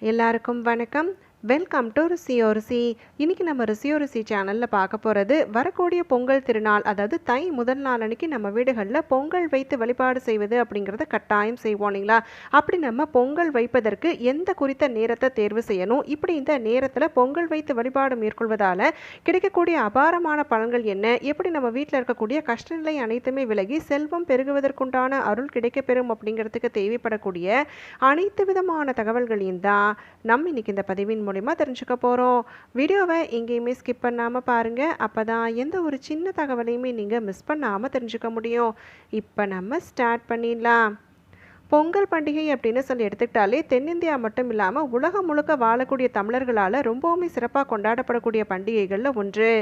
எல்லாருக்கும் வணக்கம். Welcome to Rusiyorusi. இன்னைக்கு நம்ம ருசியோருசி சேனலில் பார்க்க போகிறது வரக்கூடிய பொங்கல் திருநாள், அதாவது தை முதல் நாள் அன்னைக்கு நம்ம வீடுகளில் பொங்கல் வைத்து வழிபாடு செய்வது அப்படிங்கிறத கட்டாயம் செய்வோம் இல்லைங்களா? அப்படி நம்ம பொங்கல் வைப்பதற்கு எந்த குறித்த நேரத்தை தேர்வு செய்யணும், இப்படி இந்த நேரத்தில் பொங்கல் வைத்து வழிபாடு மேற்கொள்வதால் கிடைக்கக்கூடிய அபாரமான பலன்கள் என்ன, எப்படி நம்ம வீட்டில் இருக்கக்கூடிய கஷ்டநிலை அனைத்துமே விலகி செல்வம் பெருகுவதற்குண்டான அருள் கிடைக்கப்பெறும் அப்படிங்கிறதுக்கு தேவைப்படக்கூடிய அனைத்து விதமான தகவல்களையும் தான் நம்ம இன்னைக்கு இந்த பதிவின் மூலிமா தெரிஞ்சுக்க போகிறோம். வீடியோவை எங்கேயுமே ஸ்கிப் பண்ணாமல் பாருங்கள். அப்போ தான் எந்த ஒரு சின்ன தகவலையுமே நீங்கள் மிஸ் பண்ணாமல் தெரிஞ்சுக்க முடியும். இப்போ நம்ம ஸ்டார்ட் பண்ணிடலாம். பொங்கல் பண்டிகை அப்படின்னு சொல்லி எடுத்துக்கிட்டாலே தென்னிந்தியா மட்டும் இல்லாமல் உலகம் முழுக்க வாழக்கூடிய தமிழர்களால் ரொம்பவுமே சிறப்பாக கொண்டாடப்படக்கூடிய பண்டிகைகளில் ஒன்று.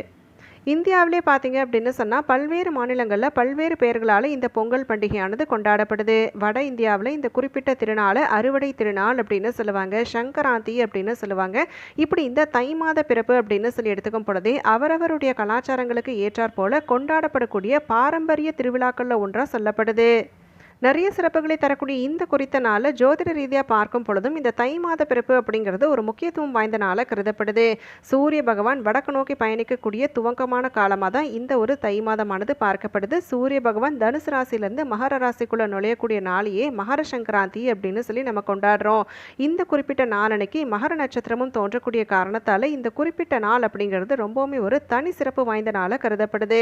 இந்தியாவிலே பார்த்தீங்க அப்படின்னு சொன்னால் பல்வேறு மாநிலங்களில் பல்வேறு பெயர்களால் இந்த பொங்கல் பண்டிகையானது கொண்டாடப்படுது. வட இந்தியாவில் இந்த குறிப்பிட்ட திருநாளை அறுவடை திருநாள் அப்படின்னு சொல்லுவாங்க, சங்கராந்தி அப்படின்னு சொல்லுவாங்க. இப்படி இந்த தை மாத பிறப்பு அப்படின்னு சொல்லி எடுத்துக்கும் பொழுதே அவரவருடைய கலாச்சாரங்களுக்கு ஏற்றாற் போல கொண்டாடப்படக்கூடிய பாரம்பரிய திருவிழாக்களில் ஒன்றாக சொல்லப்படுது. நிறைய சிறப்புகளை தரக்கூடிய இந்த குறித்த நாளை ஜோதிட ரீதியாக பார்க்கும் பொழுதும் இந்த தை மாத பிறப்பு அப்படிங்கிறது ஒரு முக்கியத்துவம் வாய்ந்த நாளாக கருதப்படுது. சூரிய பகவான் வடக்கு நோக்கி பயணிக்கக்கூடிய துவக்கமான காலமாக தான் இந்த ஒரு தை மாதமானது பார்க்கப்படுது. சூரிய பகவான் தனுசு ராசியிலேருந்து மகர ராசிக்குள்ளே நுழையக்கூடிய நாளையே மகர சங்கராந்தி அப்படின்னு சொல்லி நம்ம கொண்டாடுறோம். இந்த குறிப்பிட்ட நாளன்னைக்கு மகர நட்சத்திரமும் தோன்றக்கூடிய காரணத்தால் இந்த குறிப்பிட்ட நாள் அப்படிங்கிறது ரொம்பவுமே ஒரு தனி சிறப்பு வாய்ந்த நாளாக கருதப்படுது.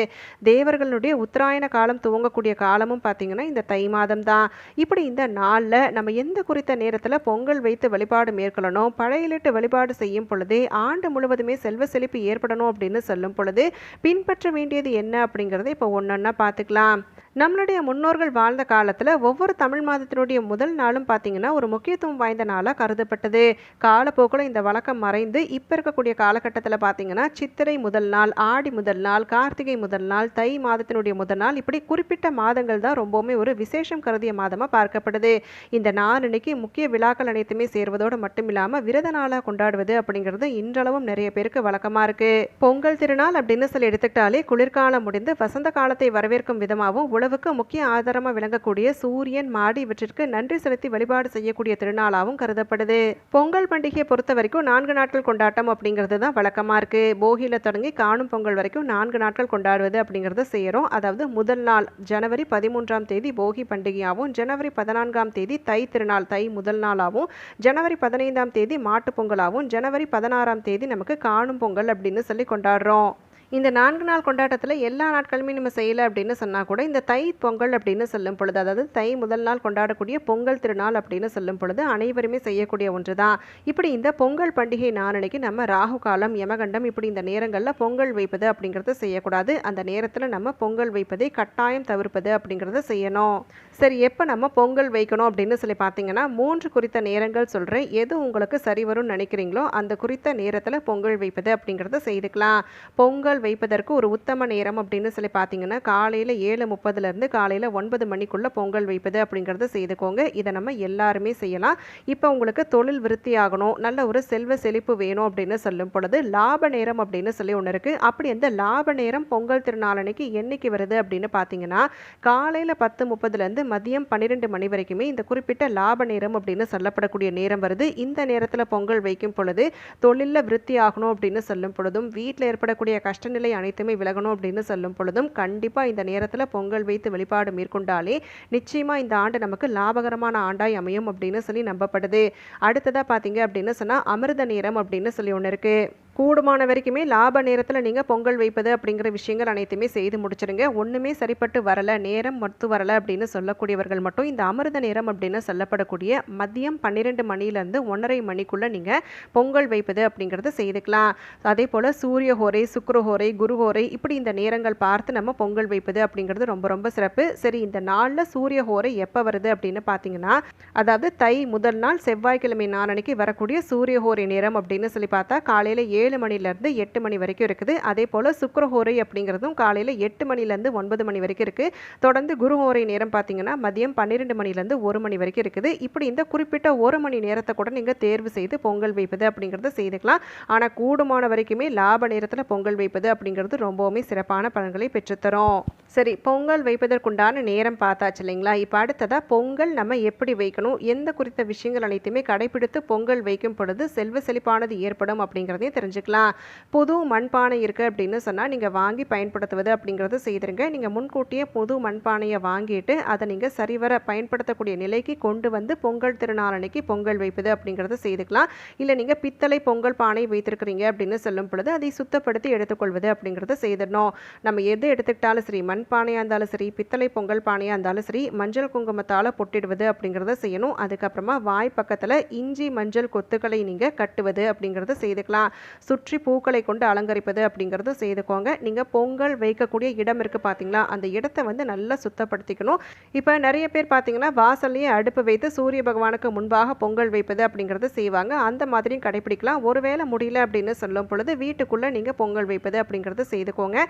தேவர்களுடைய உத்தராயண காலம் துவங்கக்கூடிய காலமும் பார்த்தீங்கன்னா இந்த தை மாதம் தான். இப்படி இந்த நாளில் நம்ம எந்த குறித்த நேரத்தில் பொங்கல் வைத்து வழிபாடு மேற்கொள்ளணும், பழையிலிட்டு வழிபாடு செய்யும் பொழுதே ஆண்டு முழுவதுமே செல்வ செழிப்பு ஏற்படணும் அப்படின்னு சொல்லும் பொழுது பின்பற்ற வேண்டியது என்ன அப்படிங்கிறத இப்போ ஒன்றொன்னா பார்த்துக்கலாம். நம்மளுடைய முன்னோர்கள் வாழ்ந்த காலத்தில் ஒவ்வொரு தமிழ் மாதத்தினுடைய முதல் நாளும் பார்த்தீங்கன்னா ஒரு முக்கியத்துவம் வாய்ந்த நாளாக கருதப்பட்டது. காலப்போக்கில் இந்த வழக்கம் மறைந்து இப்போ இருக்கக்கூடிய காலகட்டத்தில் பார்த்தீங்கன்னா சித்திரை முதல் நாள், ஆடி முதல் நாள், கார்த்திகை முதல் நாள், தை மாதத்தினுடைய முதல் நாள், இப்படி குறிப்பிட்ட மாதங்கள் தான் ரொம்பவுமே ஒரு விசேஷம் கருதிய மாதமாக பார்க்கப்படுது. இந்த நாள் இன்னைக்கு முக்கிய விழாக்கள் அனைத்துமே சேர்வதோடு மட்டும் இல்லாமல் விரத நாளாக கொண்டாடுவது அப்படிங்கிறது இன்றளவும் நிறைய பேருக்கு வழக்கமாக இருக்கு. பொங்கல் திருநாள் அப்படின்னு சொல்லி எடுத்துக்கிட்டாலே குளிர்காலம் முடிந்து வசந்த காலத்தை வரவேற்கும் விதமாகவும் உழவுக்கு முக்கிய ஆதாரமாக விளங்கக்கூடிய சூரியன், மாடி இவற்றிற்கு நன்றி செலுத்தி வழிபாடு செய்யக்கூடிய திருநாளாகவும் கருதப்படுது. பொங்கல் பண்டிகையை பொறுத்த வரைக்கும் 4 நாட்கள் கொண்டாட்டம் அப்படிங்கிறது தான் வழக்கமாக இருக்கு. போகியில தொடங்கி காணும் பொங்கல் வரைக்கும் 4 நாட்கள் கொண்டாடுவது அப்படிங்கிறத செய்யறோம். அதாவது முதல் நாள் ஜனவரி 13ஆம் தேதி போகி பண்டிகையாகவும், ஜனவரி 14ஆம் தேதி தை திருநாள், தை முதல் நாளாகவும், ஜனவரி 15ஆம் தேதி மாட்டு பொங்கலாகவும், ஜனவரி 16ஆம் தேதி நமக்கு காணும் பொங்கல் அப்படின்னு சொல்லி கொண்டாடுறோம். இந்த 4 நாள் கொண்டாட்டத்தில் எல்லா நாட்களுமே நம்ம செய்யலை அப்படின்னு சொன்னால் கூட இந்த தை பொங்கல் அப்படின்னு சொல்லும் பொழுது, அதாவது தை முதல் நாள் கொண்டாடக்கூடிய பொங்கல் திருநாள் அப்படின்னு சொல்லும் பொழுது அனைவருமே செய்யக்கூடிய ஒன்று தான். இப்படி இந்த பொங்கல் பண்டிகை நாளன்னைக்கு நம்ம ராகு காலம், யமகண்டம், இப்படி இந்த நேரங்களில் பொங்கல் வைப்பது அப்படிங்கிறத செய்யக்கூடாது. அந்த நேரத்தில் நம்ம பொங்கல் வைப்பதை கட்டாயம் தவிர்ப்பது அப்படிங்கிறத செய்யணும். சரி, எப்போ நம்ம பொங்கல் வைக்கணும் அப்படின்னு சொல்லி பார்த்தீங்கன்னா 3 குறித்த நேரங்கள் சொல்கிறேன். எது உங்களுக்கு சரி வரும்னு நினைக்கிறீங்களோ அந்த குறித்த நேரத்தில் பொங்கல் வைப்பது அப்படிங்கிறத செய்துக்கலாம். பொங்கல் வைப்பதற்கு ஒரு உத்தம நேரம் அப்படின்னு சொல்லி பார்த்தீங்கன்னா காலையில் 7:30 காலையில் 9 மணிக்குள்ளே பொங்கல் வைப்பது அப்படிங்கிறத செய்துக்கோங்க. இதை நம்ம எல்லாருமே செய்யலாம். இப்போ உங்களுக்கு தொழில் விருத்தி ஆகணும், நல்ல ஒரு செல்வ செழிப்பு வேணும் அப்படின்னு சொல்லும் பொழுது லாப நேரம் அப்படின்னு சொல்லி ஒன்று இருக்குது. அப்படி அந்த லாப நேரம் பொங்கல் திருநாளன்னைக்கு என்னைக்கு வருது அப்படின்னு பார்த்தீங்கன்னா காலையில் 10:30 மதியம் 12 மணி வரைக்குமே இந்த குறிப்பிட்ட லாப நேரம் அப்படின்னு சொல்லப்படக்கூடிய நேரம் வருது. இந்த நேரத்தில் பொங்கல் வைக்கும் பொழுது தொழிலில் விருத்தி ஆகணும் அப்படின்னு சொல்லும் பொழுதும், வீட்டில் ஏற்படக்கூடிய கஷ்டநிலை அனைத்துமே விலகணும் அப்படின்னு சொல்லும் பொழுதும் கண்டிப்பாக இந்த நேரத்தில் பொங்கல் வைத்து வழிபாடு மேற்கொண்டாலே நிச்சயமாக இந்த ஆண்டு நமக்கு லாபகரமான ஆண்டாய் அமையும் அப்படின்னு சொல்லி நம்பப்படுது. அடுத்ததாக பார்த்தீங்க அப்படின்னு சொன்னால் அமிர்த நேரம் அப்படின்னு சொல்லி ஒன்று இருக்குது. கூடுமான வரைக்குமே லாப நேரத்தில் நீங்கள் பொங்கல் வைப்பது அப்படிங்கிற விஷயங்கள் அனைத்துமே செய்து முடிச்சிடுங்க. ஒன்றுமே சரிப்பட்டு வரலை, நேரம் மொத்து வரலை அப்படின்னு சொல்லக்கூடியவர்கள் மட்டும் இந்த அமிர்த நேரம் அப்படின்னு சொல்லப்படக்கூடிய மதியம் 12 மணிலேருந்து 1:30 மணிக்குள்ளே நீங்கள் பொங்கல் வைப்பது அப்படிங்கிறத செய்துக்கலாம். அதே போல் சூரிய ஹோரை, சுக்கிரஹோரை, குருஹோரை, இப்படி இந்த நேரங்கள் பார்த்து நம்ம பொங்கல் வைப்பது அப்படிங்கிறது ரொம்ப ரொம்ப சிறப்பு. சரி, இந்த நாளில் சூரிய ஹோரை எப்போ வருது அப்படின்னு பார்த்தீங்கன்னா அதாவது தை முதல் நாள் செவ்வாய்க்கிழமை நாளன்னைக்கு வரக்கூடிய சூரிய ஹோரை நேரம் அப்படின்னு சொல்லி பார்த்தா காலையில் 7 மணிலேருந்து 8 மணி வரைக்கும் இருக்குது. அதே போல் சுக்கிரஹோரை அப்படிங்கிறதும் காலையில் 8 மணிலேருந்து 9 மணி வரைக்கும் இருக்குது. தொடர்ந்து குருஹோரை நேரம் பார்த்தீங்கன்னா மதியம் 12 மணிலேருந்து 1 மணி வரைக்கும் இருக்குது. இப்படி இந்த குறிப்பிட்ட 1 மணி நேரத்தை கூட நீங்கள் தேர்வு செய்து பொங்கல் வைப்பது அப்படிங்கிறத செய்துக்கலாம். ஆனால் கூடுமான வரைக்குமே லாப நேரத்தில் பொங்கல் வைப்பது அப்படிங்கிறது ரொம்பவுமே சிறப்பான பலன்களை பெற்றுத்தரும். சரி, பொங்கல் வைப்பதற்குண்டான நேரம் பார்த்தாச்சு இல்லைங்களா? இப்போ அடுத்ததாக பொங்கல் நம்ம எப்படி வைக்கணும், எந்த குறித்த விஷயங்கள் அனைத்துமே கடைபிடித்து பொங்கல் வைக்கும் பொழுது செல்வ செழிப்பானது ஏற்படும் அப்படிங்கிறதையும் தெரிஞ்சுக்கலாம். புது மண்பானை இருக்குது அப்படின்னு சொன்னால் நீங்கள் வாங்கி பயன்படுத்துவது அப்படிங்கிறது செய்திருங்க. நீங்கள் முன்கூட்டியே புது மண்பானையை வாங்கிட்டு அதை நீங்கள் சரிவர பயன்படுத்தக்கூடிய நிலைக்கு கொண்டு வந்து பொங்கல் திருநாள் அன்னைக்கு பொங்கல் வைப்பது அப்படிங்கிறத செய்துக்கலாம். இல்லை நீங்கள் பித்தளை பொங்கல் பானை வைத்திருக்கிறீங்க அப்படின்னு சொல்லும் பொழுது அதை சுத்தப்படுத்தி எடுத்துக்கொள்வது அப்படிங்கிறத செய்திடணும். நம்ம எது எடுத்துக்கிட்டாலும் சரி, மண்பானையாக இருந்தாலும் சரி, பித்தளை பொங்கல் பானையாக இருந்தாலும் சரி, மஞ்சள் குங்குமத்தால் பொட்டிடுவது அப்படிங்கிறத செய்யணும். அதுக்கப்புறமா வாய் பக்கத்தில் இஞ்சி மஞ்சள் கொத்துக்களை நீங்கள் கட்டுவது அப்படிங்கிறத செய்துக்கலாம். சுற்றி பூக்களை கொண்டு அலங்கரிப்பது அப்படிங்கிறத செய்துக்கோங்க. நீங்கள் பொங்கல் வைக்கக்கூடிய இடம் இருக்குது பார்த்தீங்களா, அந்த இடத்தை வந்து நல்லா சுத்தப்படுத்திக்கணும். இப்போ நிறைய பேர் பார்த்தீங்கன்னா வாசல்லையே அடுப்பு வைத்து சூரிய பகவானுக்கு முன்பாக பொங்கல் வைப்பது அப்படிங்கிறத செய்வாங்க. அந்த மாதிரியும் கடைபிடிக்கலாம். ஒருவேளை முடியல அப்படின்னு சொல்லும் பொழுது வீட்டுக்குள்ளே நீங்கள் பொங்கல் வைப்பது அப்படிங்கிறத செய்துக்கோங்க.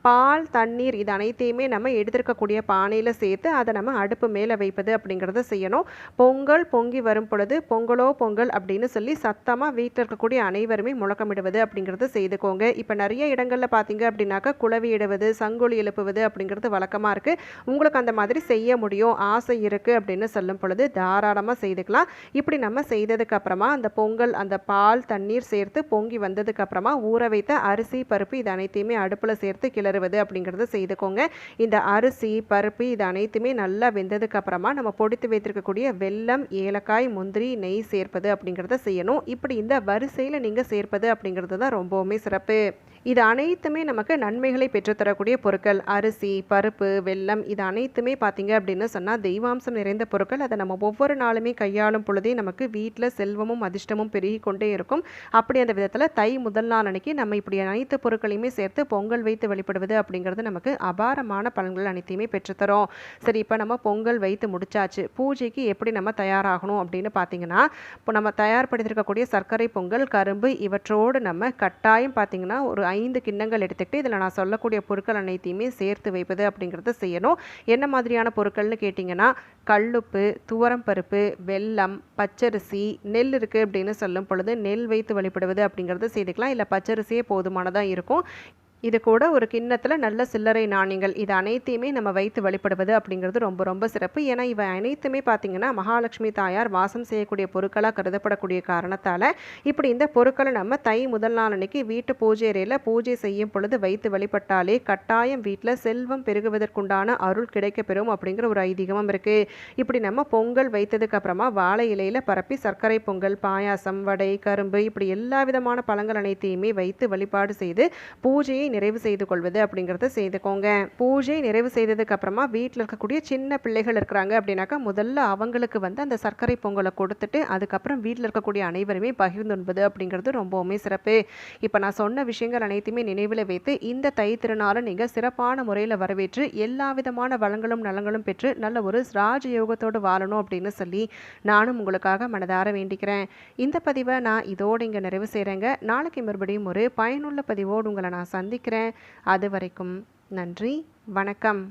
பால் தண்ணீர் இது அனைத்தையுமே நம்ம எடுத்திருக்கக்கூடிய பானையில் சேர்த்து அதை நம்ம அடுப்பு மேலே வைப்பது அப்படிங்கிறத செய்யணும். பொங்கல் பொங்கி வரும் பொழுது பொங்கலோ பொங்கல் அப்படின்னு சொல்லி சத்தமாக வீட்டில் இருக்கக்கூடிய அனைவருமே முழக்கமிடுவது அப்படிங்கிறத செய்துக்கோங்க. இப்போ நிறைய இடங்களில் பார்த்தீங்க அப்படின்னாக்கா குளவி இடுவது, சங்கொலி எழுப்புவது அப்படிங்கிறது வழக்கமாக இருக்குது. உங்களுக்கு அந்த மாதிரி செய்ய முடியும், ஆசை இருக்குது அப்படின்னு சொல்லும் பொழுது தாராளமாக செய்துக்கலாம். இப்படி நம்ம செய்ததுக்கு அப்புறமா அந்த பொங்கல் அந்த பால் தண்ணீர் சேர்த்து பொங்கி வந்ததுக்கு அப்புறமா ஊற வைத்த அரிசி பருப்பு இது அனைத்தையுமே அடுப்பில் சேர்த்து கிளறுவது அப்படிங்கிறத செய்துக்கோங்க. இந்த அரிசி பருப்பு இது அனைத்துமே நல்லா வெந்ததுக்கு அப்புறமா நம்ம பொடித்து வைத்திருக்கக்கூடிய வெல்லம், ஏலக்காய், முந்திரி, நெய் சேர்ப்பது அப்படிங்கிறத செய்யணும். இப்படி இந்த வரிசையில் நீங்கள் சேர்ப்பது அப்படிங்கிறது தான் ரொம்பவுமே சிறப்பு. இது அனைத்துமே நமக்கு நன்மைகளை பெற்றுத்தரக்கூடிய பொருட்கள். அரிசி பருப்பு வெல்லம் இது அனைத்துமே பார்த்தீங்க அப்படின்னு சொன்னால் தெய்வாம்சம் நிறைந்த பொருட்கள். அதை நம்ம ஒவ்வொரு நாளுமே கையாளும் பொழுதே நமக்கு வீட்டில் செல்வமும் அதிர்ஷ்டமும் பெருகி கொண்டே இருக்கும். அப்படி அந்த விதத்தில் தை முதல் நாள் அன்னைக்கு நம்ம இப்படி அனைத்து பொருட்களையுமே சேர்த்து பொங்கல் வைத்து வழிபடுவது அப்படிங்கிறது நமக்கு அபாரமான பலன்கள் அனைத்தையுமே பெற்றுத்தரும். சரி, இப்போ நம்ம பொங்கல் வைத்து முடிச்சாச்சு. பூஜைக்கு எப்படி நம்ம தயாராகணும் அப்படின்னு பார்த்தீங்கன்னா, இப்போ நம்ம தயார்படுத்திருக்கக்கூடிய சர்க்கரை பொங்கல், கரும்பு இவற்றோடு நம்ம கட்டாயம் பார்த்தீங்கன்னா ஒரு 5 கிண்ணங்கள் எடுத்துக்கிட்டு இதில் நான் சொல்லக்கூடிய பொருட்கள் அனைத்தையுமே சேர்த்து வைப்பது அப்படிங்கிறத செய்யணும். என்ன மாதிரியான பொருட்கள்னு கேட்டிங்கன்னா, கல்லுப்பு, துவரம்பருப்பு, வெல்லம், பச்சரிசி, நெல் இருக்குது அப்படின்னு சொல்லும் பொழுது நெல் வைத்து வழிபடுவது அப்படிங்கிறத செய்துக்கலாம். இல்லை பச்சரிசியே போதுமானதாக இருக்கும். இது கூட ஒரு கிண்ணத்தில் நல்ல சில்லறை நாணயங்கள் இது அனைத்தையுமே நம்ம வைத்து வழிபடுவது அப்படிங்கிறது ரொம்ப ரொம்ப சிறப்பு. ஏன்னா இவை அனைத்துமே பார்த்திங்கன்னா மகாலட்சுமி தாயார் வாசம் செய்யக்கூடிய பொருட்களாக கருதப்படக்கூடிய காரணத்தால் இப்படி இந்த பொருட்களை நம்ம தை முதல் நாள் அன்னைக்கு வீட்டு பூஜை அறையில் பூஜை செய்யும் பொழுது வைத்து வழிபட்டாலே கட்டாயம் வீட்டில் செல்வம் பெருகுவதற்குண்டான அருள் கிடைக்கப்பெறும் அப்படிங்கிற ஒரு ஐதீகமும் இருக்குது. இப்படி நம்ம பொங்கல் வைத்ததுக்கு அப்புறமா வாழை இலையில் பரப்பி சர்க்கரை பொங்கல், பாயாசம், வடை, கரும்பு இப்படி எல்லா விதமான பழங்கள் அனைத்தையுமே வைத்து வழிபாடு செய்து பூஜையை நிறைவு செய்து கொள்வது அப்படிங்கிறத செய்துக்கோங்க. பூஜை நிறைவு செய்ததுக்கு அப்புறமா வீட்டில் இருக்கக்கூடிய சின்ன பிள்ளைகள் இருக்கிறாங்க அப்படின்னாக்கா முதல்ல அவங்களுக்கு வந்து அந்த சர்க்கரை பொங்கலை கொடுத்துட்டு அதுக்கப்புறம் வீட்டில் இருக்கக்கூடிய அனைவருமே பகிர்ந்து உண்பது அப்படிங்கிறது ரொம்பவுமே சிறப்பு. இப்போ நான் சொன்ன விஷயங்கள் அனைத்துமே நினைவில் வைத்து இந்த தை திருநாளை நீங்கள் சிறப்பான முறையில் வரவேற்று எல்லா விதமான வளங்களும் நலங்களும் பெற்று நல்ல ஒரு ராஜயோகத்தோடு வாழணும் அப்படின்னு சொல்லி நானும் உங்களுக்காக மனதார வேண்டிக்கிறேன். இந்த பதிவை நான் இதோடு இங்கே நிறைவு செய்கிறேங்க. நாளைக்கு மறுபடியும் ஒரு பயனுள்ள பதிவோடு உங்களை நான் சந்திக்கிறேன். அது வரைக்கும் நன்றி, வணக்கம்.